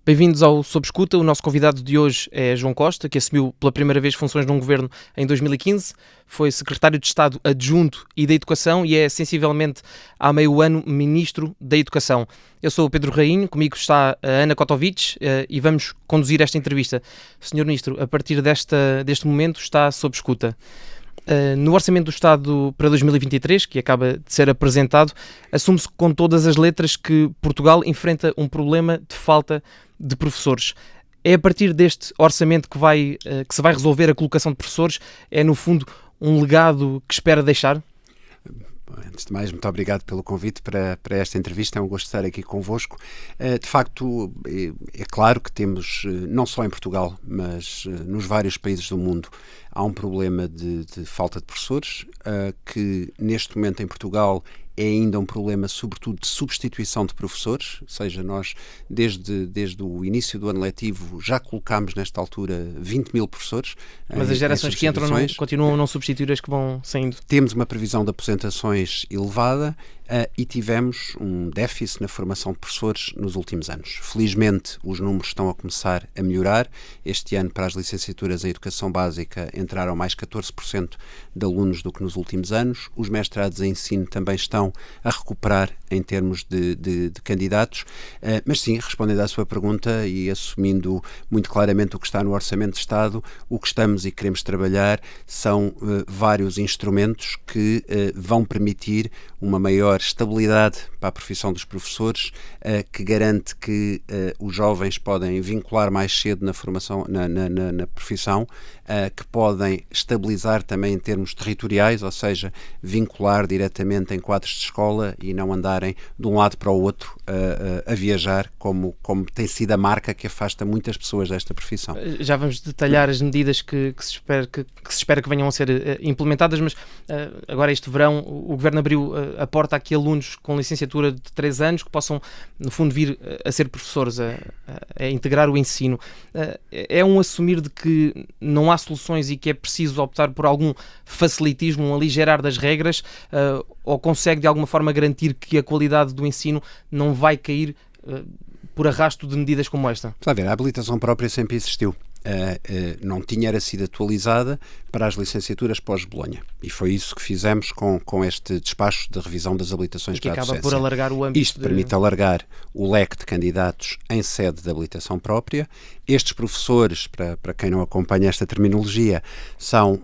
Bem-vindos ao Sob Escuta. O nosso convidado de hoje é João Costa, que assumiu pela primeira vez funções num governo em 2015. Foi secretário de Estado adjunto e da Educação e é, sensivelmente, há meio ano, ministro da Educação. Eu sou o Pedro Rainho, comigo está a Ana Kotovic e vamos conduzir esta entrevista. Senhor Ministro, a partir deste momento está sob escuta. No Orçamento do Estado para 2023, que acaba de ser apresentado, assume-se com todas as letras que Portugal enfrenta um problema de falta de professores. É a partir deste orçamento que se vai resolver a colocação de professores? É, no fundo, um legado que espera deixar? Antes de mais, muito obrigado pelo convite para esta entrevista. É um gosto estar aqui convosco. De facto, é claro que temos, não só em Portugal, mas nos vários países do mundo, há um problema de falta de professores, que neste momento em Portugal é ainda um problema, sobretudo, de substituição de professores, ou seja, nós, desde o início do ano letivo, já colocámos, nesta altura, 20 mil professores. Mas as gerações que entram continuam a não substituir as que vão saindo? Temos uma previsão de aposentações elevada e tivemos um déficit na formação de professores nos últimos anos. Felizmente, os números estão a começar a melhorar. Este ano, para as licenciaturas em Educação Básica, entraram mais 14% de alunos do que nos últimos anos. Os mestrados em ensino também estão a recuperar em termos de candidatos, mas sim, respondendo à sua pergunta e assumindo muito claramente o que está no Orçamento de Estado, o que estamos e queremos trabalhar são vários instrumentos que vão permitir uma maior estabilidade para a profissão dos professores, que garante que os jovens podem vincular mais cedo na formação, na profissão, que podem estabilizar também em termos territoriais, ou seja, vincular diretamente em quadros de escola e não andarem de um lado para o outro a viajar, como tem sido a marca que afasta muitas pessoas desta profissão. Já vamos detalhar as medidas que se espera que venham a ser implementadas, mas agora este verão o Governo abriu a porta a que alunos com licenciatura de 3 anos que possam, no fundo, vir a ser professores, a integrar o ensino. É um assumir de que não há soluções e que é preciso optar por algum facilitismo, um aligerar das regras, ou consegue de alguma forma garantir que a qualidade do ensino não vai cair por arrasto de medidas como esta? Está a ver, a habilitação própria sempre existiu. Não era sido atualizada para as licenciaturas pós-Bolonha. E foi isso que fizemos com este despacho de revisão das habilitações para a docência. Que acaba por alargar o âmbito. Isto permite alargar o leque de candidatos em sede de habilitação própria. Estes professores, para quem não acompanha esta terminologia, são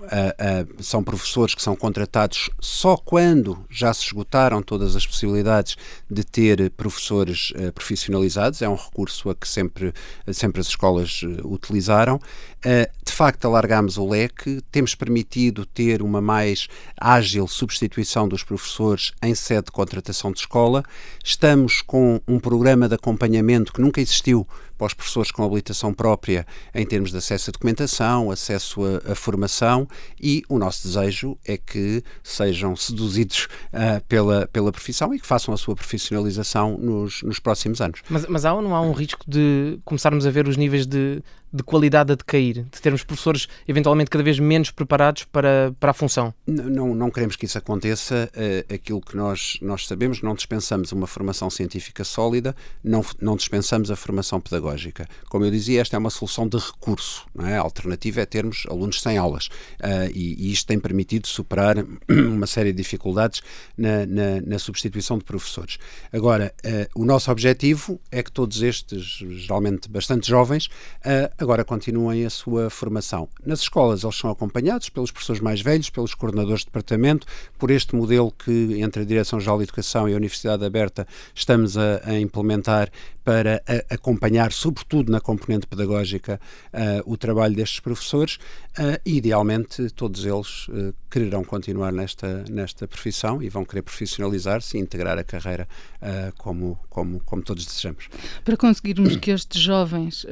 professores que são contratados só quando já se esgotaram todas as possibilidades de ter professores profissionalizados. É um recurso a que sempre as escolas utilizaram. De facto, alargámos o leque, temos permitido ter uma mais ágil substituição dos professores em sede de contratação de escola. Estamos com um programa de acompanhamento que nunca existiu para os professores com habilitação própria em termos de acesso à documentação, acesso à formação, e o nosso desejo é que sejam seduzidos pela profissão e que façam a sua profissionalização nos próximos anos. Mas há ou não há um risco de começarmos a ver os níveis de qualidade a decair, de termos professores eventualmente cada vez menos preparados para a função? Não queremos que isso aconteça. Aquilo que nós sabemos, não dispensamos uma formação científica sólida, não dispensamos a formação pedagógica. Como eu dizia, esta é uma solução de recurso, não é? A alternativa é termos alunos sem aulas, e isto tem permitido superar uma série de dificuldades na substituição de professores. Agora, o nosso objetivo é que todos estes, geralmente bastante jovens, agora continuem a sua formação. Nas escolas eles são acompanhados pelos professores mais velhos, pelos coordenadores de departamento, por este modelo que entre a Direção-Geral de Educação e a Universidade Aberta estamos a implementar para acompanhar, sobretudo na componente pedagógica, o trabalho destes professores. Idealmente todos eles quererão continuar nesta profissão e vão querer profissionalizar-se e integrar a carreira como todos desejamos. Para conseguirmos que estes jovens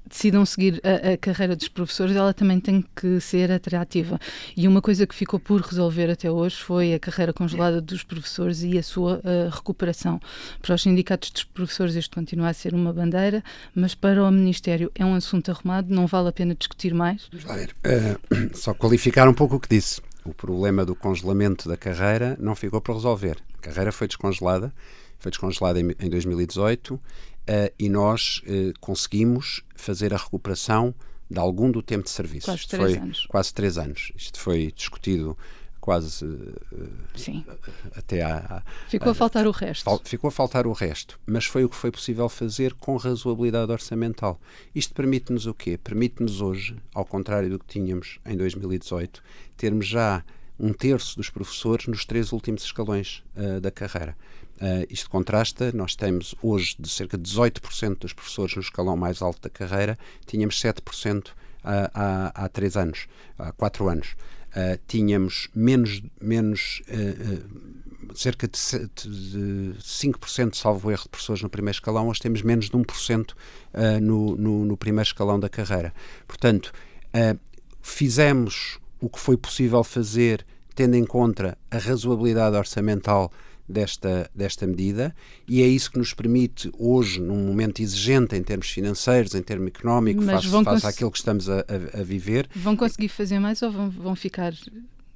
decidam seguir a carreira dos professores, ela também tem que ser atrativa. E uma coisa que ficou por resolver até hoje foi a carreira congelada dos professores e a sua recuperação. Para os sindicatos dos professores isto continua a ser uma bandeira, mas para o Ministério é um assunto arrumado, não vale a pena discutir mais? Vamos lá ver. Só qualificar um pouco o que disse. O problema do congelamento da carreira não ficou para resolver. A carreira foi descongelada em 2018. e nós conseguimos fazer a recuperação de algum do tempo de serviço. Quase 3 anos. Quase 3 anos. Isto foi discutido quase até Ficou a faltar o resto. Ficou a faltar o resto, mas foi o que foi possível fazer com razoabilidade orçamental. Isto permite-nos o quê? Permite-nos hoje, ao contrário do que tínhamos em 2018, termos já 1/3 dos professores nos 3 últimos escalões da carreira. Isto contrasta, nós temos hoje de cerca de 18% dos professores no escalão mais alto da carreira, tínhamos 7% há 3 anos, há 4 anos. Tínhamos cerca de 5%, salvo erro, de professores no primeiro escalão, hoje temos menos de 1% no primeiro escalão da carreira. Portanto, fizemos o que foi possível fazer, tendo em conta a razoabilidade orçamental desta medida, e é isso que nos permite hoje, num momento exigente em termos financeiros, em termos económicos, face àquilo que estamos a viver. Vão conseguir fazer mais ou vão ficar...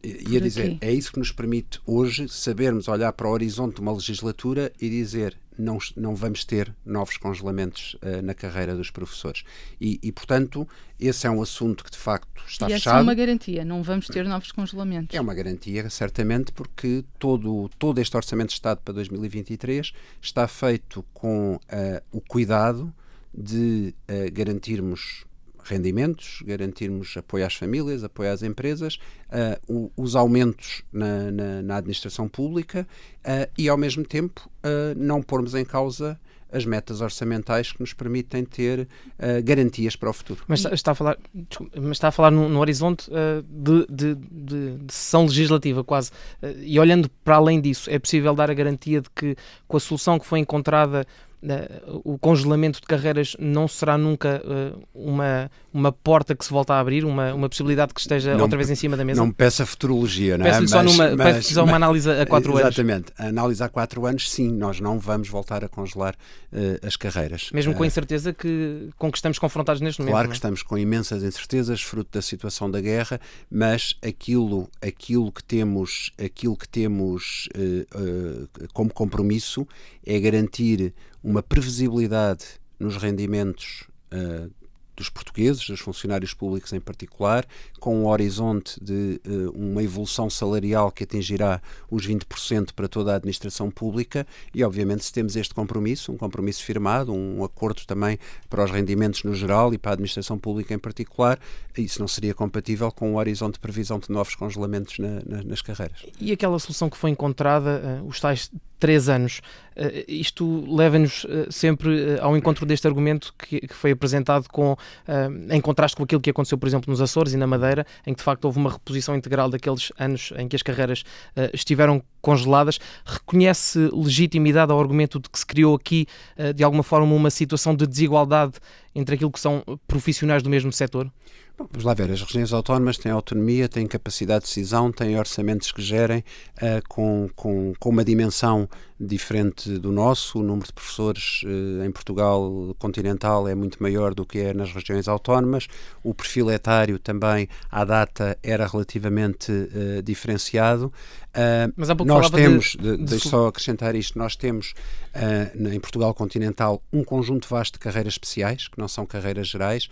Ia dizer, é isso que nos permite hoje sabermos olhar para o horizonte de uma legislatura e dizer não vamos ter novos congelamentos na carreira dos professores. E, portanto, esse é um assunto que de facto está fechado. E essa é uma garantia, não vamos ter novos congelamentos. É uma garantia, certamente, porque todo este Orçamento de Estado para 2023 está feito com o cuidado de garantirmos rendimentos, garantirmos apoio às famílias, apoio às empresas, os aumentos na administração pública e, ao mesmo tempo, não pormos em causa as metas orçamentais que nos permitem ter garantias para o futuro. Mas está a falar no horizonte de sessão legislativa, quase. E olhando para além disso, é possível dar a garantia de que, com a solução que foi encontrada, o congelamento de carreiras não será nunca uma porta que se volta a abrir, uma possibilidade que esteja outra vez em cima da mesa? Não me peça futurologia, não é? Peço-lhe só uma análise a 4 anos. Exatamente. A análise a 4 anos, sim, nós não vamos voltar a congelar as carreiras. Mesmo com a incerteza com que estamos confrontados neste momento. Claro que estamos com imensas incertezas, fruto da situação da guerra, mas aquilo que temos como compromisso é garantir uma previsibilidade nos rendimentos dos portugueses, dos funcionários públicos em particular, com um horizonte de uma evolução salarial que atingirá os 20% para toda a administração pública e, obviamente, se temos este compromisso, um compromisso firmado, um acordo também para os rendimentos no geral e para a administração pública em particular, isso não seria compatível com o horizonte de previsão de novos congelamentos nas carreiras. E aquela solução que foi encontrada, os tais 3 anos, isto leva-nos sempre ao encontro deste argumento que foi apresentado em contraste com aquilo que aconteceu, por exemplo, nos Açores e na Madeira, em que de facto houve uma reposição integral daqueles anos em que as carreiras estiveram congeladas. Reconhece legitimidade ao argumento de que se criou aqui, de alguma forma, uma situação de desigualdade entre aquilo que são profissionais do mesmo setor? Bom, vamos lá ver, as regiões autónomas têm autonomia, têm capacidade de decisão, têm orçamentos que gerem com uma dimensão diferente do nosso. O número de professores em Portugal continental é muito maior do que é nas regiões autónomas. O perfil etário também, à data, era relativamente diferenciado. Mas há pouco nós falava temos, deixa só acrescentar isto, nós temos em Portugal continental um conjunto vasto de carreiras especiais, que não são carreiras gerais.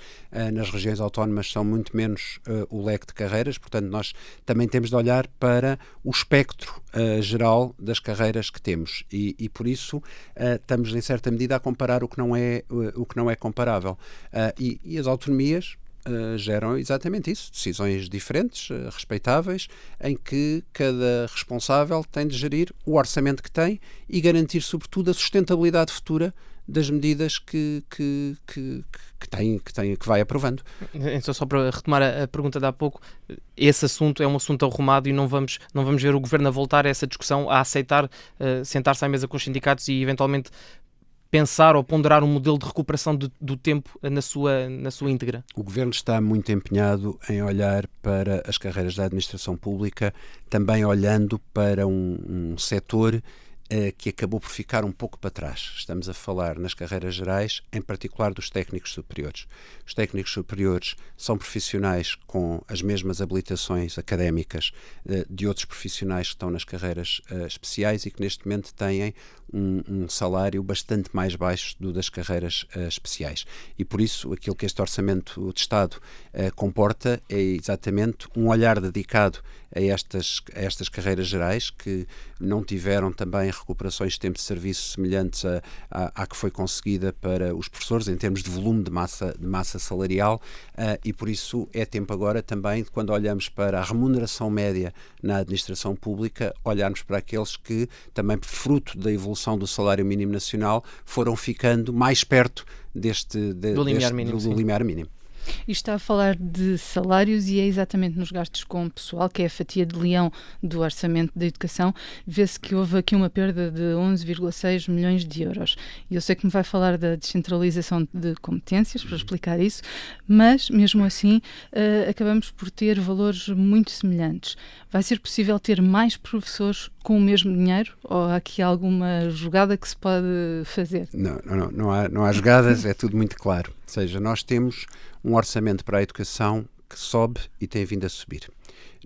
Nas regiões autónomas são muito menos o leque de carreiras, portanto nós também temos de olhar para o espectro geral das carreiras que temos e por isso estamos em certa medida a comparar o que não é comparável e as autonomias geram exatamente isso, decisões diferentes, respeitáveis, em que cada responsável tem de gerir o orçamento que tem e garantir sobretudo a sustentabilidade futura das medidas que vai aprovando. Então, só para retomar a pergunta de há pouco, esse assunto é um assunto arrumado e não vamos ver o Governo a voltar a essa discussão, a aceitar sentar-se à mesa com os sindicatos e eventualmente pensar ou ponderar um modelo de recuperação do tempo na sua íntegra? O Governo está muito empenhado em olhar para as carreiras da administração pública, também olhando para um setor que acabou por ficar um pouco para trás. Estamos a falar nas carreiras gerais, em particular dos técnicos superiores. Os técnicos superiores são profissionais com as mesmas habilitações académicas de outros profissionais que estão nas carreiras especiais e que neste momento têm um salário bastante mais baixo do das carreiras especiais. E por isso aquilo que este Orçamento de Estado comporta é exatamente um olhar dedicado a estas carreiras gerais, que não tiveram também recuperações de tempo de serviço semelhantes à que foi conseguida para os professores em termos de volume de massa salarial, e por isso é tempo agora também, quando olhamos para a remuneração média na administração pública, olharmos para aqueles que também, fruto da evolução do salário mínimo nacional, foram ficando mais perto do limiar mínimo. E está a falar de salários e é exatamente nos gastos com o pessoal, que é a fatia de leão do orçamento da educação, vê-se que houve aqui uma perda de 11,6 milhões de euros. E eu sei que me vai falar da descentralização de competências, para explicar isso, mas mesmo assim acabamos por ter valores muito semelhantes. Vai ser possível ter mais professores com o mesmo dinheiro? Ou há aqui alguma jogada que se pode fazer? Não há jogadas, é tudo muito claro. Ou seja, nós temos um orçamento para a educação que sobe e tem vindo a subir.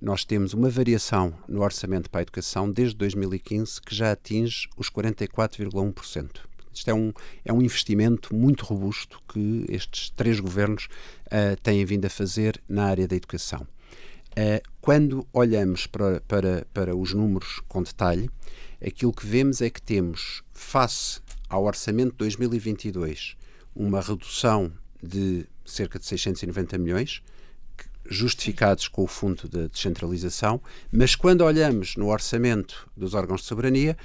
Nós temos uma variação no orçamento para a educação desde 2015 que já atinge os 44,1%. Isto é um investimento muito robusto que estes 3 governos têm vindo a fazer na área da educação. Quando olhamos para os números com detalhe, aquilo que vemos é que temos, face ao orçamento de 2022, uma redução de cerca de 690 milhões, justificados com o Fundo de Descentralização, mas quando olhamos no orçamento dos órgãos de soberania,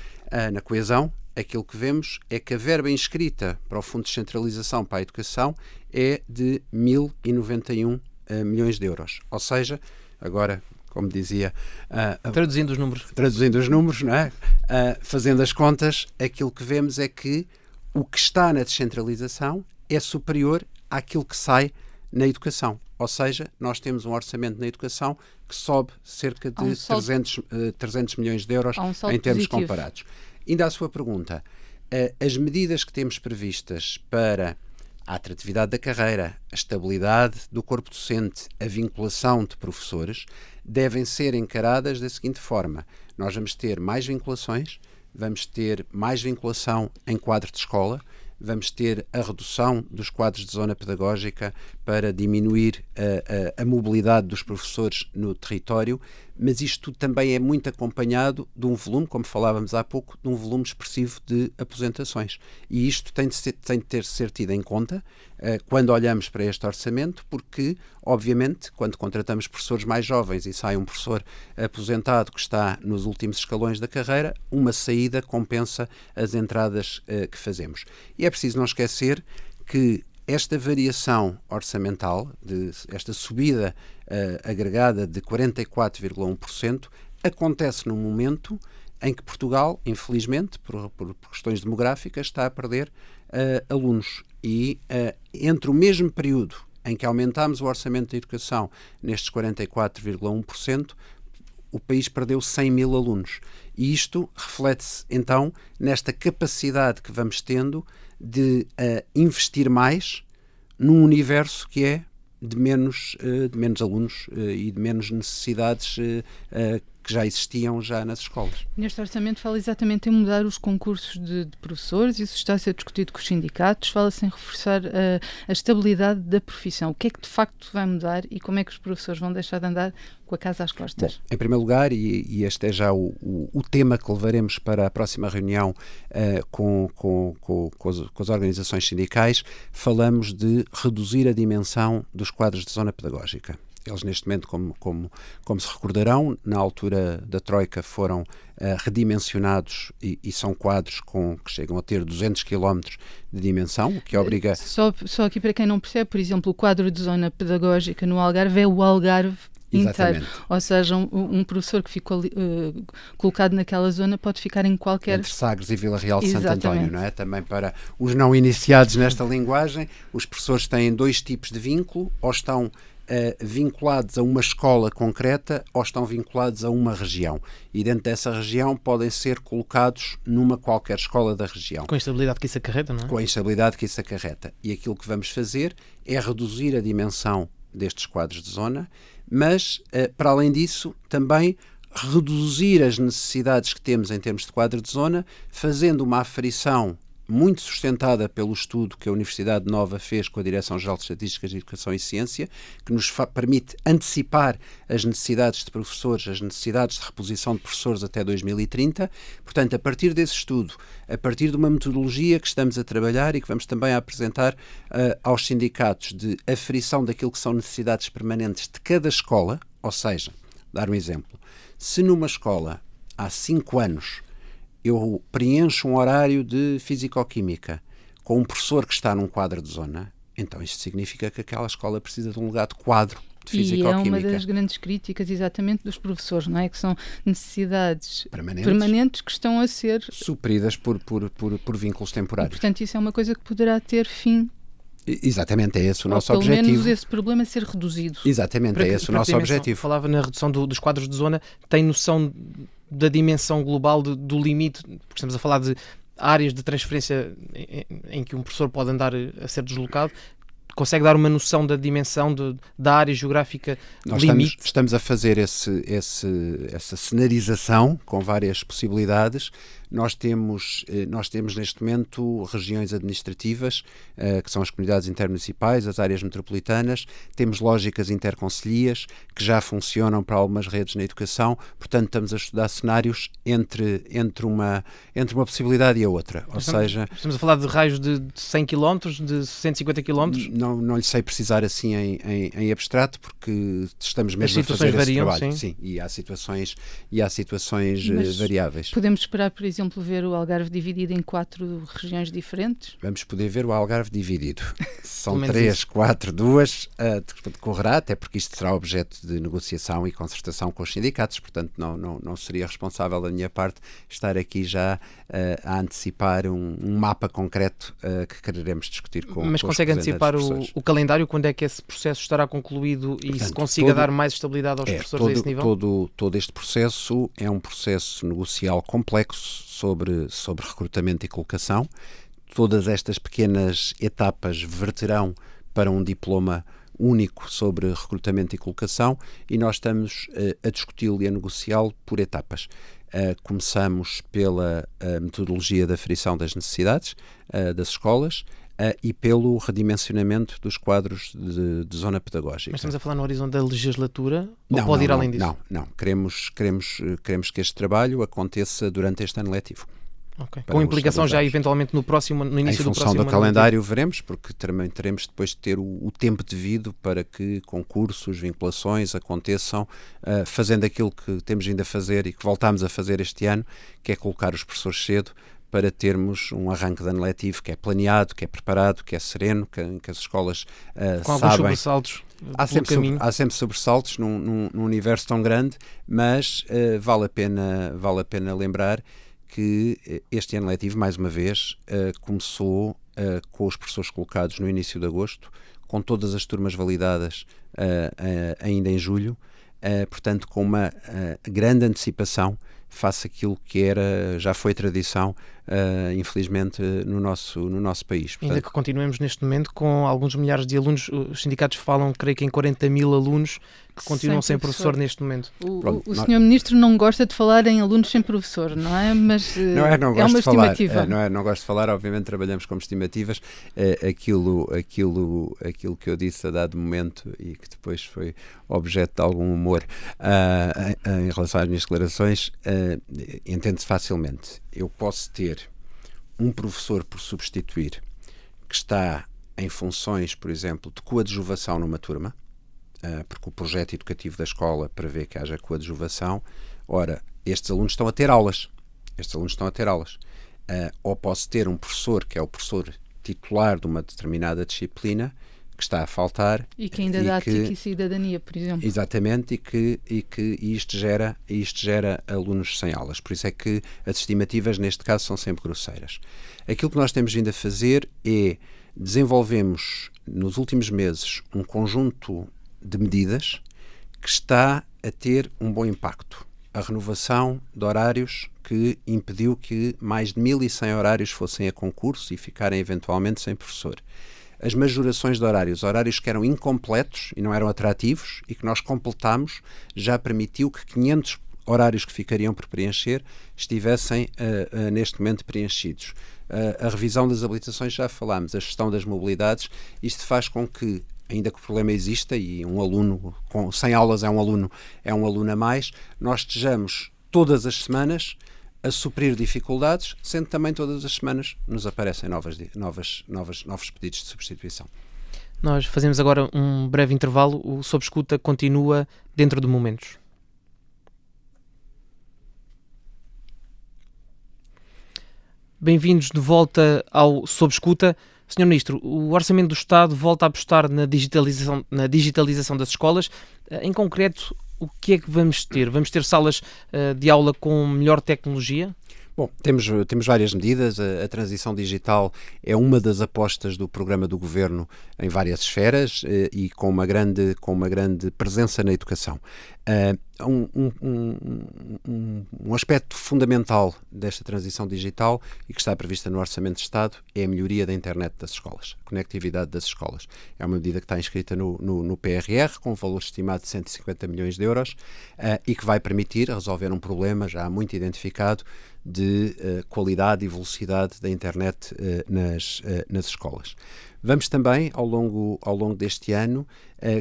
na coesão, aquilo que vemos é que a verba inscrita para o Fundo de Descentralização para a Educação é de 1.091 milhões de euros. Ou seja, agora, como dizia... Traduzindo os números, não é? Fazendo as contas, aquilo que vemos é que o que está na descentralização é superior àquilo que sai na educação. Ou seja, nós temos um orçamento na educação que sobe cerca de 300 milhões de euros em termos comparados. Ainda à sua pergunta, as medidas que temos previstas para a atratividade da carreira, a estabilidade do corpo docente, a vinculação de professores, devem ser encaradas da seguinte forma: nós vamos ter mais vinculações, vamos ter mais vinculação em quadro de escola, vamos ter a redução dos quadros de zona pedagógica para diminuir a mobilidade dos professores no território, mas isto também é muito acompanhado de um volume, como falávamos há pouco, de um volume expressivo de aposentações. E isto tem de ser tido em conta quando olhamos para este orçamento, porque, obviamente, quando contratamos professores mais jovens e sai um professor aposentado que está nos últimos escalões da carreira, uma saída compensa as entradas que fazemos. E é preciso não esquecer que esta variação orçamental, esta subida agregada de 44,1%, acontece num momento em que Portugal, infelizmente, por questões demográficas, está a perder alunos. E entre o mesmo período em que aumentámos o orçamento da educação nestes 44,1%, o país perdeu 100 mil alunos. E isto reflete-se, então, nesta capacidade que vamos tendo de investir mais num universo que é de menos alunos e de menos necessidades que já existiam nas escolas. Neste orçamento fala exatamente em mudar os concursos de professores, isso está a ser discutido com os sindicatos, fala-se em reforçar a estabilidade da profissão. O que é que de facto vai mudar e como é que os professores vão deixar de andar com a casa às costas? Bom, em primeiro lugar, e este é já o tema que levaremos para a próxima reunião com as organizações sindicais, falamos de reduzir a dimensão dos quadros de zona pedagógica. Eles, neste momento, como se recordarão, na altura da Troika foram redimensionados e são quadros que chegam a ter 200 km de dimensão, o que obriga... Só aqui para quem não percebe, por exemplo, o quadro de zona pedagógica no Algarve é o Algarve inteiro. Ou seja, um professor que ficou colocado naquela zona pode ficar em qualquer... Entre Sagres e Vila Real de Santo António, não é? Também para os não iniciados nesta linguagem, os professores têm 2 tipos de vínculo, ou estão vinculados a uma escola concreta ou estão vinculados a uma região. E dentro dessa região podem ser colocados numa qualquer escola da região. Com a instabilidade que isso acarreta, não é? Com a instabilidade que isso acarreta. E aquilo que vamos fazer é reduzir a dimensão destes quadros de zona, mas, para além disso, também reduzir as necessidades que temos em termos de quadro de zona, fazendo uma aferição muito sustentada pelo estudo que a Universidade Nova fez com a Direção-Geral de Estatísticas de Educação e Ciência, que nos permite antecipar as necessidades de professores, as necessidades de reposição de professores até 2030. Portanto, a partir desse estudo, a partir de uma metodologia que estamos a trabalhar e que vamos também a apresentar aos sindicatos de aferição daquilo que são necessidades permanentes de cada escola, ou seja, dar um exemplo, se numa escola há 5 anos eu preencho um horário de Físico-Química com um professor que está num quadro de zona, então isto significa que aquela escola precisa de um legado quadro de Físico-Química. E é uma das grandes críticas exatamente dos professores, não é? Que são necessidades permanentes que estão a ser supridas por vínculos temporários. E, portanto, isso é uma coisa que poderá ter fim. Exatamente, é esse o nosso pelo objetivo. Pelo menos esse problema ser reduzido. Exatamente, é esse o nosso objetivo. Falava na redução dos quadros de zona, tem noção da dimensão global do limite, porque estamos a falar de áreas de transferência em que um professor pode andar a ser deslocado, consegue dar uma noção da dimensão da área geográfica limite? Estamos a fazer essa cenarização com várias possibilidades. Nós temos neste momento regiões administrativas, que são as comunidades intermunicipais, as áreas metropolitanas, temos lógicas interconcelhias que já funcionam para algumas redes na educação, portanto estamos a estudar cenários entre uma possibilidade e a outra. Estamos a falar de raios de 100 km, de 150 km? Não lhe sei precisar assim em abstrato, porque estamos mesmo a fazer esse trabalho. Sim, e há situações variáveis. Podemos esperar, por exemplo, ver o Algarve dividido em 4 regiões diferentes? Vamos poder ver o Algarve dividido. São 3, 4, 2, decorrerá, até porque isto será objeto de negociação e concertação com os sindicatos, portanto não seria responsável da minha parte estar aqui já a antecipar um mapa concreto que quereremos discutir com Mas com consegue os antecipar o calendário, quando é que esse processo estará concluído e se consiga dar mais estabilidade aos professores a esse nível? Todo este processo é um processo negocial complexo sobre recrutamento e colocação. Todas estas pequenas etapas verterão para um diploma único sobre recrutamento e colocação e nós estamos a discuti-lo e a negociá-lo por etapas. Começamos pela metodologia da aferição das necessidades das escolas e pelo redimensionamento dos quadros de zona pedagógica. Mas estamos a falar no horizonte da legislatura ou pode ir além disso? Não. Queremos que este trabalho aconteça durante este ano letivo. Okay. Com implicação já eventualmente no início do próximo ano. Em função do calendário veremos, porque também teremos depois de ter o tempo devido para que concursos, vinculações aconteçam, fazendo aquilo que temos vindo a fazer e que voltámos a fazer este ano, que é colocar os professores cedo, para termos um arranque de ano letivo que é planeado, que é preparado, que é sereno, que as escolas com sabem. Alguns sobressaltos Há sempre sobressaltos num universo tão grande, mas vale a pena lembrar que este ano letivo, mais uma vez, começou com os professores colocados no início de agosto, com todas as turmas validadas ainda em julho, portanto com uma grande antecipação face àquilo que já foi tradição, infelizmente, no nosso país. Portanto, ainda que continuemos neste momento com alguns milhares de alunos, os sindicatos falam, creio que em 40 mil alunos que continuam sem professor neste momento. O Sr. Ministro não gosta de falar em alunos sem professor, não é? Mas é uma estimativa. Não gosto de falar, obviamente trabalhamos com estimativas. Aquilo que eu disse a dado momento e que depois foi objeto de algum humor em relação às minhas declarações, entende-se facilmente. Eu posso ter um professor por substituir que está em funções, por exemplo, de coadjuvação numa turma, porque o projeto educativo da escola prevê que haja coadjuvação. Ora, estes alunos estão a ter aulas. Ou posso ter um professor que é o professor titular de uma determinada disciplina que está a faltar. E que ainda dá TIC e cidadania, por exemplo. Exatamente, e isto gera alunos sem aulas. Por isso é que as estimativas, neste caso, são sempre grosseiras. Aquilo que nós temos vindo a fazer é desenvolvemos, nos últimos meses, um conjunto de medidas que está a ter um bom impacto. A renovação de horários que impediu que mais de 1.100 horários fossem a concurso e ficarem eventualmente sem professor. As majorações de horários que eram incompletos e não eram atrativos e que nós completámos, já permitiu que 500 horários que ficariam por preencher estivessem neste momento preenchidos. A revisão das habilitações já falámos, a gestão das mobilidades, isto faz com que, ainda que o problema exista e um aluno com 100 aulas é um aluno a mais, nós estejamos todas as semanas a suprir dificuldades, sendo também todas as semanas nos aparecem novos pedidos de substituição. Nós fazemos agora um breve intervalo, o Sob Escuta continua dentro de momentos. Bem-vindos de volta ao Sob Escuta. Sr. Ministro, o Orçamento do Estado volta a apostar na digitalização das escolas. Em concreto, o que é que vamos ter? Vamos ter salas de aula com melhor tecnologia? Bom, temos várias medidas. A transição digital é uma das apostas do programa do Governo em várias esferas e com uma grande presença na educação. Um aspecto fundamental desta transição digital e que está prevista no Orçamento de Estado é a melhoria da internet das escolas, a conectividade das escolas. É uma medida que está inscrita no PRR, com um valor estimado de 150 milhões de euros e que vai permitir resolver um problema já muito identificado de qualidade e velocidade da internet nas escolas. Vamos também, ao longo deste ano,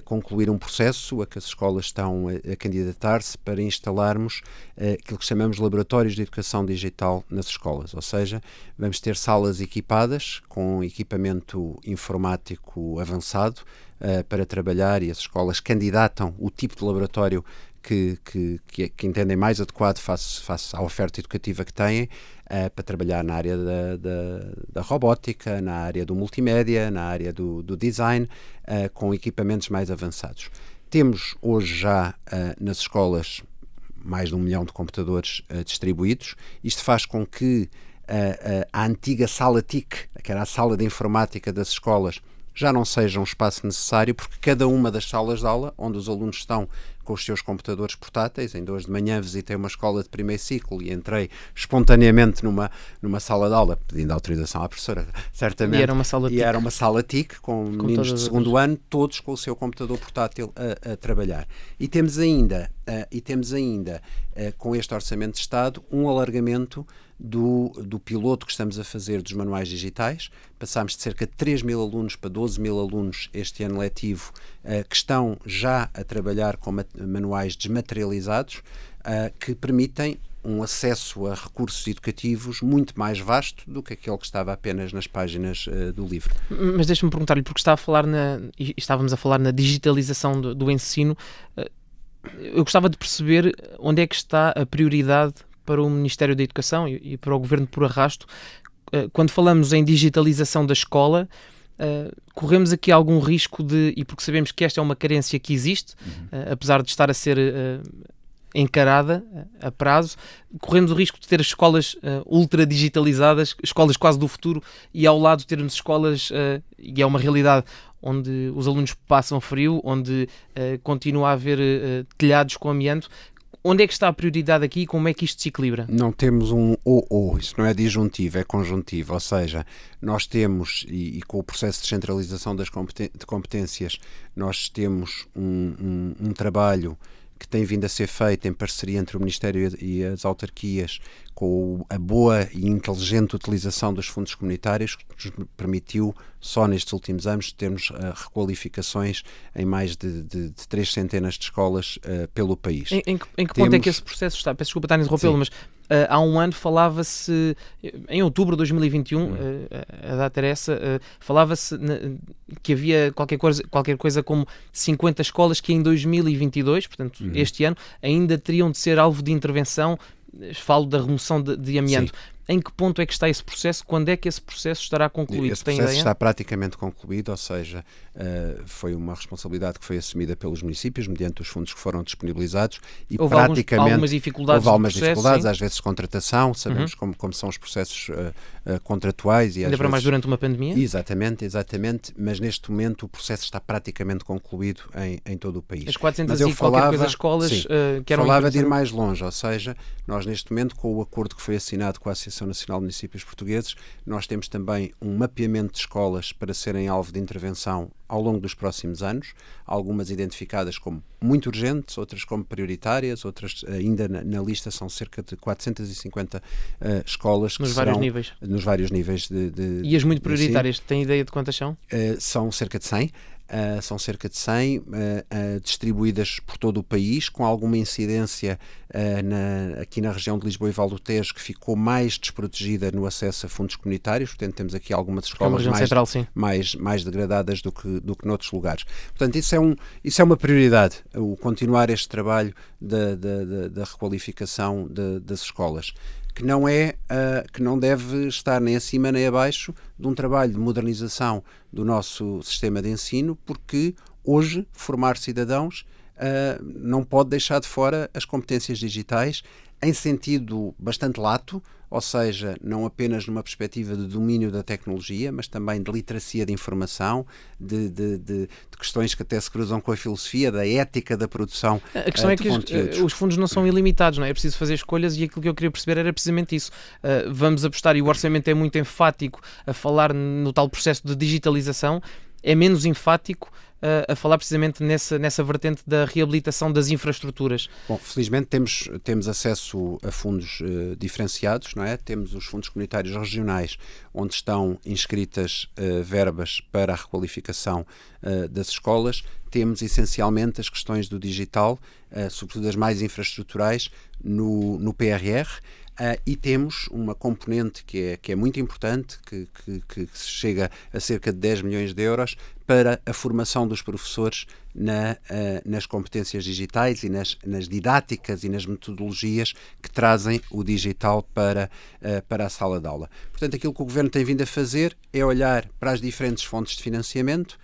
concluir um processo a que as escolas estão a candidatar-se para instalarmos aquilo que chamamos de laboratórios de educação digital nas escolas, ou seja, vamos ter salas equipadas com equipamento informático avançado para trabalhar, e as escolas candidatam o tipo de laboratório que entendem mais adequado face à oferta educativa que têm, para trabalhar na área da robótica, na área do multimédia, na área do design, com equipamentos mais avançados. Temos hoje já nas escolas mais de 1 milhão de computadores distribuídos. Isto faz com que a antiga sala TIC, que era a sala de informática das escolas, já não seja um espaço necessário, porque cada uma das salas de aula, onde os alunos estão com os seus computadores portáteis, ainda hoje de manhã visitei uma escola de primeiro ciclo e entrei espontaneamente numa sala de aula, pedindo autorização à professora, certamente. E era uma sala TIC. Com meninos de segundo ano, todos com o seu computador portátil a trabalhar. E temos ainda, com este Orçamento de Estado, um alargamento do piloto que estamos a fazer dos manuais digitais. Passámos de cerca de 3 mil alunos para 12 mil alunos este ano letivo, que estão já a trabalhar com manuais desmaterializados, que permitem um acesso a recursos educativos muito mais vasto do que aquele que estava apenas nas páginas do livro. Mas deixe-me perguntar-lhe, porque estávamos a falar na digitalização do ensino, eu gostava de perceber onde é que está a prioridade para o Ministério da Educação e para o Governo por arrasto. Quando falamos em digitalização da escola, corremos aqui algum risco e porque sabemos que esta é uma carência que existe, apesar de estar a ser encarada a prazo, corremos o risco de ter as escolas ultra digitalizadas, escolas quase do futuro, e ao lado termos escolas, e é uma realidade, onde os alunos passam frio, onde continua a haver telhados com amianto. Onde é que está a prioridade aqui e como é que isto se equilibra? Não temos um ou, isso não é disjuntivo, é conjuntivo, ou seja, nós temos, e com o processo de descentralização das competências, nós temos um trabalho que tem vindo a ser feito em parceria entre o Ministério e as autarquias, com a boa e inteligente utilização dos fundos comunitários, que nos permitiu, só nestes últimos anos, termos requalificações em mais de 3 centenas de escolas pelo país. Em que ponto é que esse processo está? Peço desculpa estar a interrompê-lo, mas há um ano falava-se, em outubro de 2021, a data era essa, falava-se que havia qualquer coisa como 50 escolas que em 2022, portanto este ano, ainda teriam de ser alvo de intervenção. Falo da remoção de amianto. Sim. Em que ponto é que está esse processo? Quando é que esse processo estará concluído? Esse processo está praticamente concluído, ou seja, foi uma responsabilidade que foi assumida pelos municípios mediante os fundos que foram disponibilizados e houve praticamente algumas dificuldades, às vezes de contratação, sabemos como são os processos contratuais. E ainda para mais durante uma pandemia? Exatamente, mas neste momento o processo está praticamente concluído em todo o país. As 400 e qualquer coisa escolas que eram... Falava de ir mais longe, ou seja, nós neste momento, com o acordo que foi assinado com a Associação Associação Nacional de Municípios Portugueses. Nós temos também um mapeamento de escolas para serem alvo de intervenção ao longo dos próximos anos, algumas identificadas como muito urgentes, outras como prioritárias, outras ainda na lista são cerca de 450 escolas nos vários níveis. Nos vários níveis E as muito prioritárias, tem ideia de quantas são? São cerca de 100. São cerca de 100 distribuídas por todo o país, com alguma incidência aqui na região de Lisboa e Val do Tejo, que ficou mais desprotegida no acesso a fundos comunitários. Portanto, temos aqui algumas escolas mais degradadas do que noutros lugares. Portanto, isso é uma prioridade, o continuar este trabalho da requalificação das escolas, que não deve estar nem acima nem abaixo de um trabalho de modernização do nosso sistema de ensino, porque hoje formar cidadãos não pode deixar de fora as competências digitais em sentido bastante lato, ou seja, não apenas numa perspectiva de domínio da tecnologia, mas também de literacia de informação, de questões que até se cruzam com a filosofia, da ética da produção de conteúdos. A questão é que os fundos não são ilimitados, não é? É preciso fazer escolhas, e aquilo que eu queria perceber era precisamente isso. Vamos apostar, e o orçamento é muito enfático a falar no tal processo de digitalização, é menos enfático a falar precisamente nessa vertente da reabilitação das infraestruturas. Bom, felizmente temos acesso a fundos diferenciados, não é? Temos os fundos comunitários regionais, onde estão inscritas verbas para a requalificação das escolas. Temos essencialmente as questões do digital, sobretudo as mais infraestruturais, no PRR. E temos uma componente que é muito importante, que chega a cerca de 10 milhões de euros, para a formação dos professores nas competências digitais e nas didáticas e nas metodologias que trazem o digital para a sala de aula. Portanto, aquilo que o Governo tem vindo a fazer é olhar para as diferentes fontes de financiamento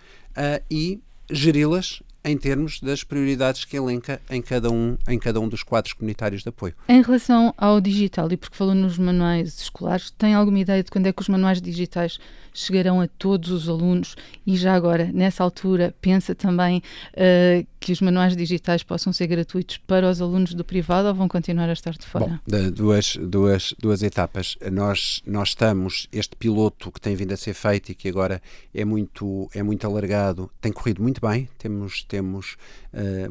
e geri-las em termos das prioridades que elenca em cada um dos quadros comunitários de apoio. Em relação ao digital, e porque falou nos manuais escolares, tem alguma ideia de quando é que os manuais digitais chegarão a todos os alunos? E já agora, nessa altura, pensa também que os manuais digitais possam ser gratuitos para os alunos do privado, ou vão continuar a estar de fora? Bom, duas etapas. Nós estamos, este piloto que tem vindo a ser feito e que agora é muito alargado, tem corrido muito bem. Temos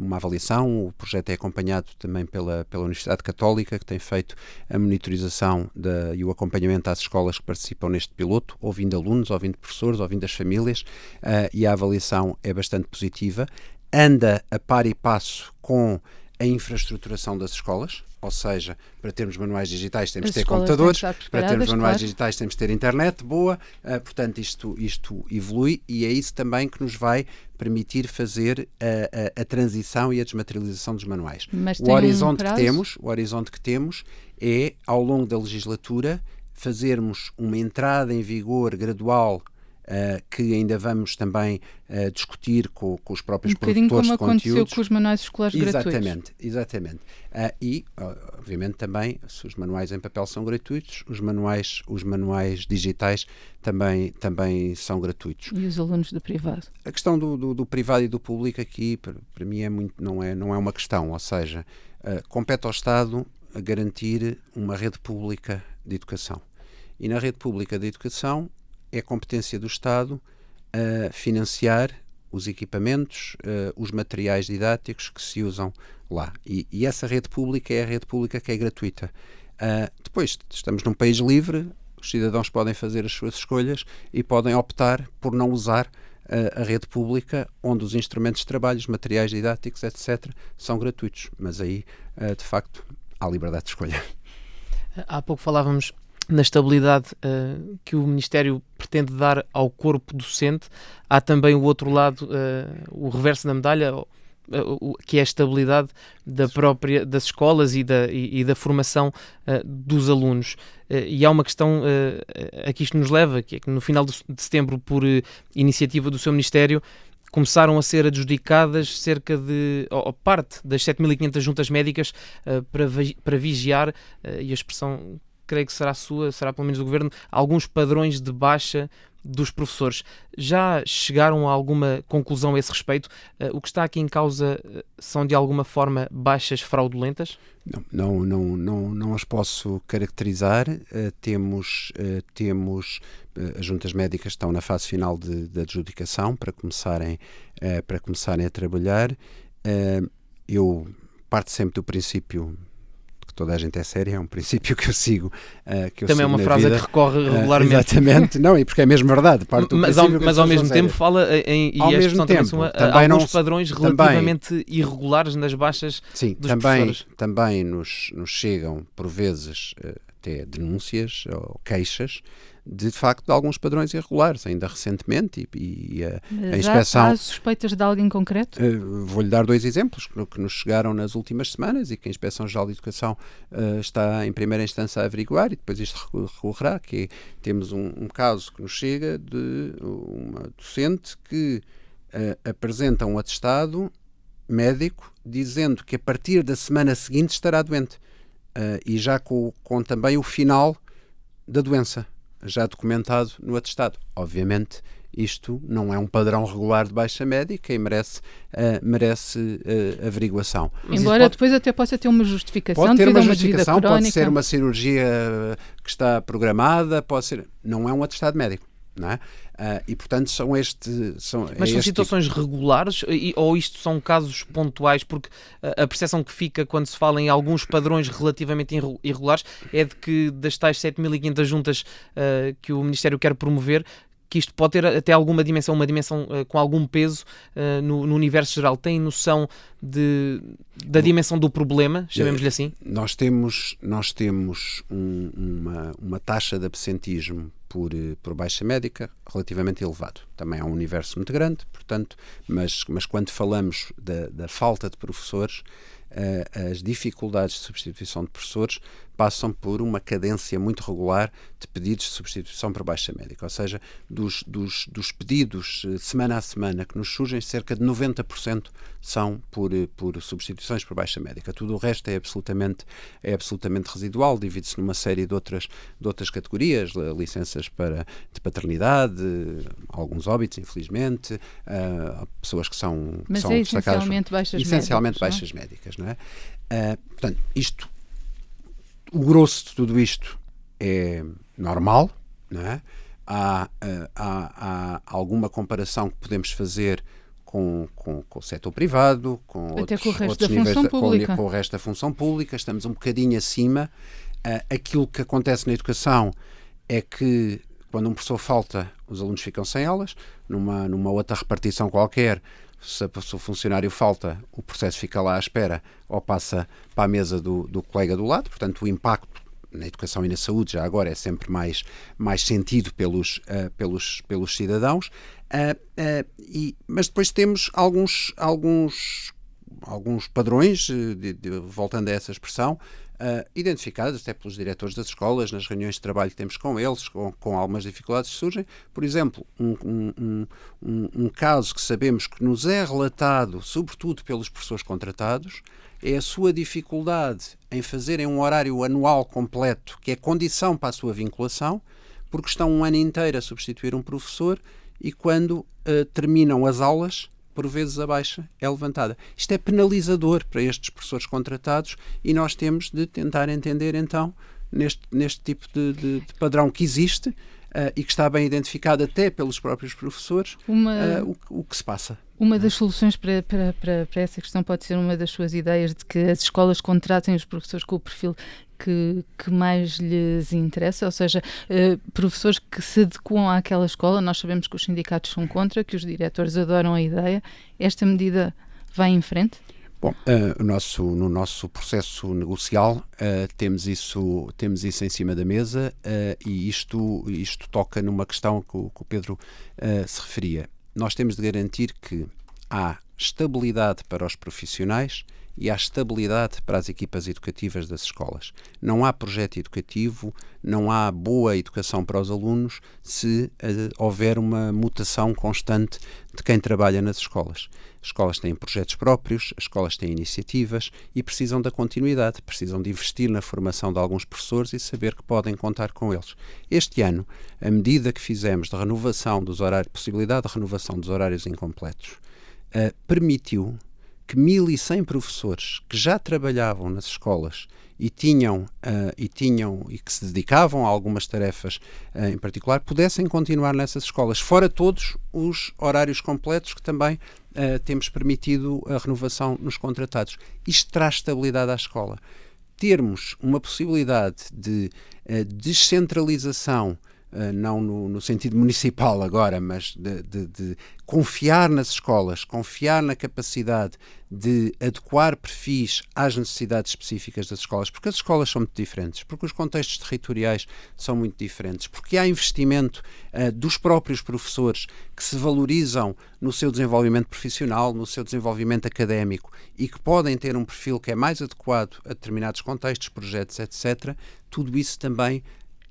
uma avaliação, o projeto é acompanhado também pela Universidade Católica, que tem feito a monitorização e o acompanhamento às escolas que participam neste piloto, ouvindo alunos, ouvindo professores, ouvindo as famílias, e a avaliação é bastante positiva. Anda a par e passo com a infraestruturação das escolas, ou seja, para termos manuais digitais temos de ter computadores, para termos manuais digitais temos de ter internet boa, portanto isto evolui, e é isso também que nos vai permitir fazer a transição e a desmaterialização dos manuais. O horizonte que temos é, ao longo da legislatura, fazermos uma entrada em vigor gradual, que ainda vamos também discutir com os próprios produtores de conteúdos. Um bocadinho como aconteceu com os manuais escolares gratuitos. Exatamente. E, obviamente, também, se os manuais em papel são gratuitos, os manuais digitais também são gratuitos. E os alunos do privado? A questão do privado e do público aqui, para mim, não é uma questão. Ou seja, compete ao Estado a garantir uma rede pública de educação. E na rede pública de educação, é competência do Estado financiar os equipamentos, os materiais didáticos que se usam lá. E essa rede pública é a rede pública que é gratuita. Depois, estamos num país livre, os cidadãos podem fazer as suas escolhas e podem optar por não usar a rede pública, onde os instrumentos de trabalho, os materiais didáticos, etc., são gratuitos. Mas aí, de facto, há liberdade de escolha. Há pouco falávamos na estabilidade que o Ministério pretende dar ao corpo docente. Há também o outro lado, o reverso da medalha, que é a estabilidade das escolas e da formação dos alunos. E há uma questão a que isto nos leva, que é que no final de setembro, por iniciativa do seu Ministério, começaram a ser adjudicadas cerca de, ou parte das 7.500 juntas médicas para vigiar, e a expressão creio que será sua, será pelo menos do Governo, alguns padrões de baixa dos professores. Já chegaram a alguma conclusão a esse respeito? O que está aqui em causa são, de alguma forma, baixas fraudulentas? Não as posso caracterizar. Temos as juntas médicas estão na fase final de adjudicação para começarem a trabalhar. Eu parto sempre do princípio que toda a gente é séria, é um princípio que eu sigo. Também é uma frase que recorre regularmente. Exatamente, não, e porque é mesmo verdade. Mas ao mesmo tempo fala e ao mesmo tempo, também alguns padrões relativamente irregulares nas baixas dos professores. Também nos chegam, por vezes, até denúncias ou queixas de facto de alguns padrões irregulares, ainda recentemente, e a inspeção... Há suspeitas de algo em concreto? Vou-lhe dar 2 exemplos que nos chegaram nas últimas semanas e que a Inspeção-Geral de Educação está em primeira instância a averiguar, e depois isto recorrerá, que temos um caso que nos chega de uma docente que apresenta um atestado médico dizendo que a partir da semana seguinte estará doente, e já com também o final da doença já documentado no atestado. Obviamente, isto não é um padrão regular de baixa médica e merece averiguação. Embora depois até possa ter uma justificação. Pode ter uma justificação, pode ser uma cirurgia que está programada, pode ser... Não é um atestado médico, não é? E portanto Mas são situações regulares ou isto são casos pontuais? Porque a percepção que fica quando se fala em alguns padrões relativamente irregulares é de que das tais 7.500 juntas que o Ministério quer promover, que isto pode ter até alguma dimensão, uma dimensão com algum peso no universo geral. Tem noção da dimensão do problema, chamemos-lhe assim? Nós temos uma taxa de absentismo por baixa médica relativamente elevado. Também é um universo muito grande, portanto, mas quando falamos da falta de professores, as dificuldades de substituição de professores passam por uma cadência muito regular de pedidos de substituição por baixa médica, ou seja, dos pedidos semana a semana que nos surgem, cerca de 90% são por substituições por baixa médica. Tudo o resto é absolutamente residual, divide-se numa série de outras categorias, licenças de paternidade, alguns óbitos, infelizmente, pessoas que são destacadas, essencialmente baixas médicas, não é? Portanto, o grosso de tudo isto é normal, não é? Há alguma comparação que podemos fazer com o setor privado, com até outros, com o resto outros da níveis função pública. Com o resto da função pública, estamos um bocadinho acima. Aquilo que acontece na educação é que quando um professor falta, os alunos ficam sem aulas. Numa outra repartição qualquer, se o funcionário falta, o processo fica lá à espera ou passa para a mesa do colega do lado. Portanto, o impacto na educação e na saúde já agora é sempre mais sentido pelos cidadãos. Mas depois temos alguns padrões, voltando a essa expressão, identificados até pelos diretores das escolas, nas reuniões de trabalho que temos com eles, com algumas dificuldades que surgem. Por exemplo, um caso que sabemos que nos é relatado, sobretudo pelos professores contratados, é a sua dificuldade em fazerem um horário anual completo, que é condição para a sua vinculação, porque estão um ano inteiro a substituir um professor e quando terminam as aulas, por vezes a baixa é levantada. Isto é penalizador para estes professores contratados e nós temos de tentar entender então neste tipo de padrão que existe e que está bem identificado até pelos próprios professores o que se passa. Uma das soluções para essa questão pode ser uma das suas ideias de que as escolas contratem os professores com o perfil que mais lhes interessa, ou seja, professores que se adequam àquela escola. Nós sabemos que os sindicatos são contra, que os diretores adoram a ideia. Esta medida vai em frente? Bom, no nosso processo negocial temos isso em cima da mesa e isto toca numa questão que o Pedro se referia. Nós temos de garantir que há estabilidade para os profissionais e à estabilidade para as equipas educativas das escolas. Não há projeto educativo, não há boa educação para os alunos se houver uma mutação constante de quem trabalha nas escolas. As escolas têm projetos próprios, as escolas têm iniciativas e precisam da continuidade, precisam de investir na formação de alguns professores e saber que podem contar com eles. Este ano, a medida que fizemos de renovação dos horários, possibilidade de renovação dos horários incompletos, permitiu que 1.100 professores que já trabalhavam nas escolas e que se dedicavam a algumas tarefas em particular, pudessem continuar nessas escolas, fora todos os horários completos que também temos permitido a renovação nos contratados. Isto traz estabilidade à escola. Termos uma possibilidade de descentralização, não no sentido municipal agora, mas de confiar nas escolas, confiar na capacidade de adequar perfis às necessidades específicas das escolas, porque as escolas são muito diferentes, porque os contextos territoriais são muito diferentes, porque há investimento dos próprios professores que se valorizam no seu desenvolvimento profissional, no seu desenvolvimento académico e que podem ter um perfil que é mais adequado a determinados contextos, projetos, etc. Tudo isso também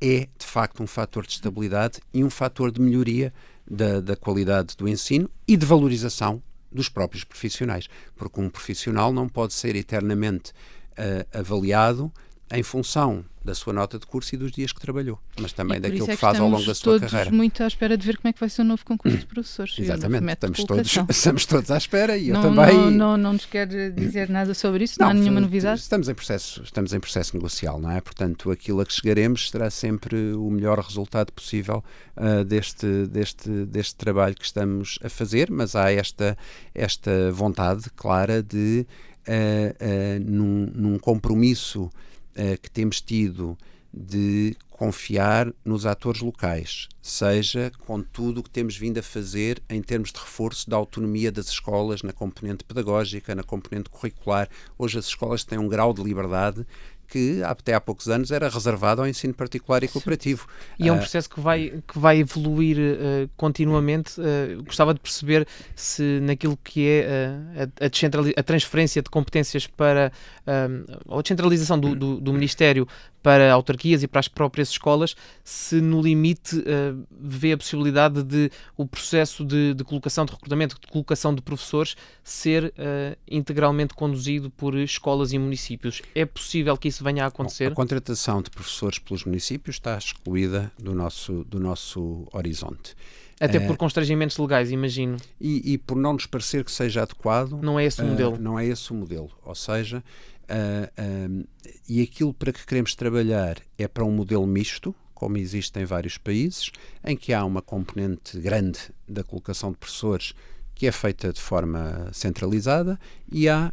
é, de facto, um fator de estabilidade e um fator de melhoria da qualidade do ensino e de valorização dos próprios profissionais, porque um profissional não pode ser eternamente avaliado em função da sua nota de curso e dos dias que trabalhou, mas também daquilo que faz ao longo da sua carreira. Estamos muito à espera de ver como é que vai ser o novo concurso de professores. Exatamente, estamos todos à espera e eu também... Não nos quer dizer nada sobre isso? Não há nenhuma novidade? Estamos em processo negocial, não é? Portanto, aquilo a que chegaremos será sempre o melhor resultado possível deste trabalho que estamos a fazer, mas há esta vontade clara de, num compromisso que temos tido de confiar nos atores locais, seja com tudo o que temos vindo a fazer em termos de reforço da autonomia das escolas na componente pedagógica, na componente curricular. Hoje as escolas têm um grau de liberdade que até há poucos anos era reservado ao ensino particular e cooperativo. E é um processo que vai evoluir continuamente. Gostava de perceber se naquilo que é a transferência de competências para ou a descentralização do Ministério para autarquias e para as próprias escolas, se no limite vê a possibilidade de o processo de colocação, de recrutamento, de colocação de professores ser integralmente conduzido por escolas e municípios. É possível que isso venha a acontecer? Bom, a contratação de professores pelos municípios está excluída do nosso horizonte. Até por constrangimentos legais, imagino. E por não nos parecer que seja adequado. Não é esse o modelo. Não é esse o modelo. Ou seja, e aquilo para que queremos trabalhar é para um modelo misto, como existe em vários países, em que há uma componente grande da colocação de professores que é feita de forma centralizada e há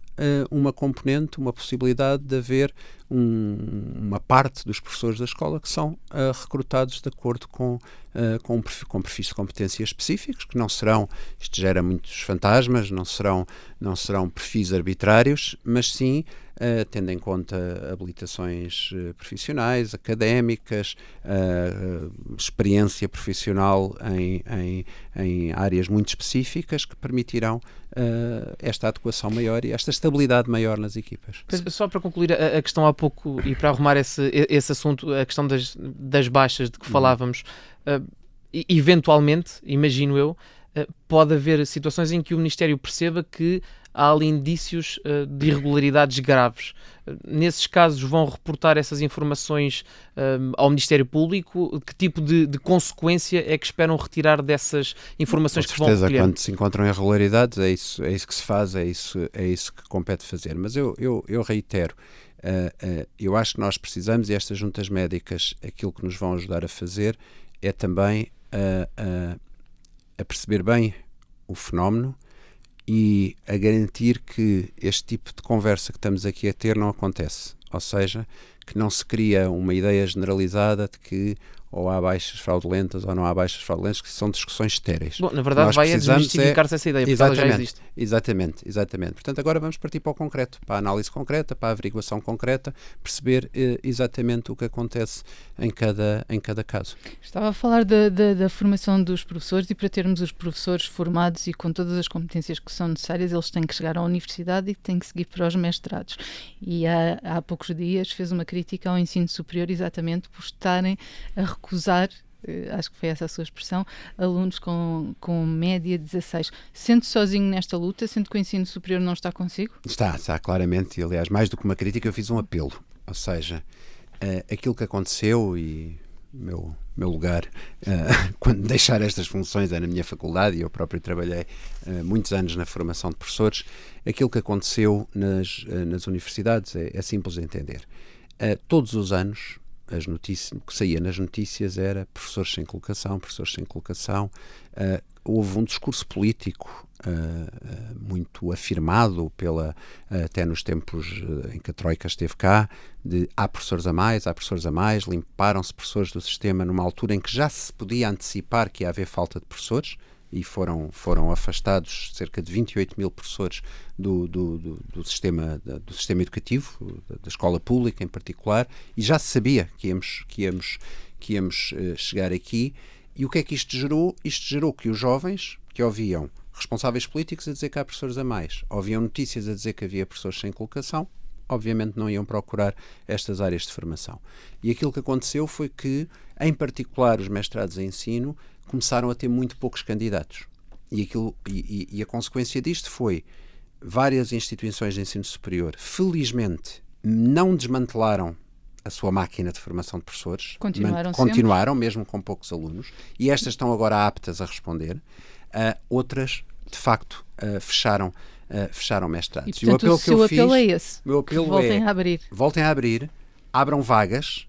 uma componente, uma possibilidade de haver uma parte dos professores da escola que são recrutados de acordo com perfis de competência específicos, que não serão, isto gera muitos fantasmas, não serão perfis arbitrários, mas sim tendo em conta habilitações profissionais, académicas, experiência profissional em áreas muito específicas que permitirão esta adequação maior e esta estabilidade maior nas equipas. Só para concluir a questão há pouco e para arrumar esse assunto, a questão das baixas de que falávamos, eventualmente, imagino eu, pode haver situações em que o Ministério perceba que há ali indícios de irregularidades graves. Nesses casos vão reportar essas informações ao Ministério Público? Que tipo de consequência é que esperam retirar dessas informações que vão recolher? Com certeza, quando se encontram irregularidades, é isso que se faz, é isso que compete fazer. Mas eu reitero, eu acho que nós precisamos, e estas juntas médicas, aquilo que nos vão ajudar a fazer é também a perceber bem o fenómeno e a garantir que este tipo de conversa que estamos aqui a ter não acontece. Ou seja, que não se cria uma ideia generalizada de que ou há baixas fraudulentas ou não há baixas fraudulentas, que são discussões estéreis. Bom, na verdade vai desmistificar-se essa ideia, porque ela já existe. Exatamente. Portanto, agora vamos partir para o concreto, para a análise concreta, para a averiguação concreta, perceber exatamente o que acontece em cada caso. Estava a falar da formação dos professores, e para termos os professores formados e com todas as competências que são necessárias, eles têm que chegar à universidade e têm que seguir para os mestrados. E há poucos dias fez uma crítica ao ensino superior exatamente por estarem a recusar, acho que foi essa a sua expressão, alunos com média 16. Sente-se sozinho nesta luta? Sente que o ensino superior não está consigo? Está claramente, e aliás, mais do que uma crítica, eu fiz um apelo. Ou seja, aquilo que aconteceu, e meu lugar quando deixar estas funções é na minha faculdade, e eu próprio trabalhei muitos anos na formação de professores. Aquilo que aconteceu nas universidades é simples de entender. Todos os anos o que saía nas notícias era professores sem colocação. Houve um discurso político muito afirmado até nos tempos em que a Troika esteve cá, de há professores a mais, limparam-se professores do sistema numa altura em que já se podia antecipar que ia haver falta de professores, e foram afastados cerca de 28 mil professores do sistema educativo, da escola pública em particular, e já se sabia que íamos chegar aqui. E o que é que isto gerou? Isto gerou que os jovens, que ouviam responsáveis políticos a dizer que há professores a mais, ouviam notícias a dizer que havia professores sem colocação, obviamente não iam procurar estas áreas de formação. E aquilo que aconteceu foi que, em particular, os mestrados em ensino começaram a ter muito poucos candidatos. E a consequência disto foi várias instituições de ensino superior, felizmente, não desmantelaram a sua máquina de formação de professores. Continuaram mesmo com poucos alunos, e estas estão agora aptas a responder. Outras, de facto, fecharam mestrados. E, portanto, o seu apelo é esse. O meu apelo voltem a abrir, abram vagas,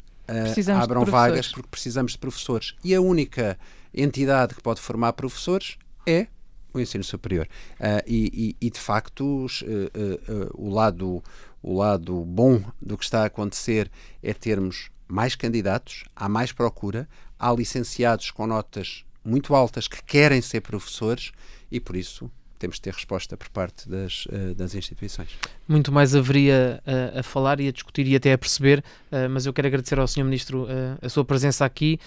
porque precisamos de professores. E a única entidade que pode formar professores é o ensino superior. E de facto, o lado bom do que está a acontecer é termos mais candidatos, há mais procura, há licenciados com notas muito altas que querem ser professores, e por isso temos de ter resposta por parte das instituições. Muito mais haveria a falar e a discutir e até a perceber, mas eu quero agradecer ao Sr. Ministro a sua presença aqui.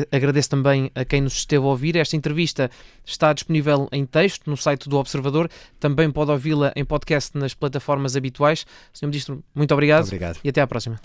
Agradeço também a quem nos esteve a ouvir. Esta entrevista está disponível em texto no site do Observador. Também pode ouvi-la em podcast nas plataformas habituais. Sr. Ministro, muito obrigado. Muito obrigado. E até à próxima.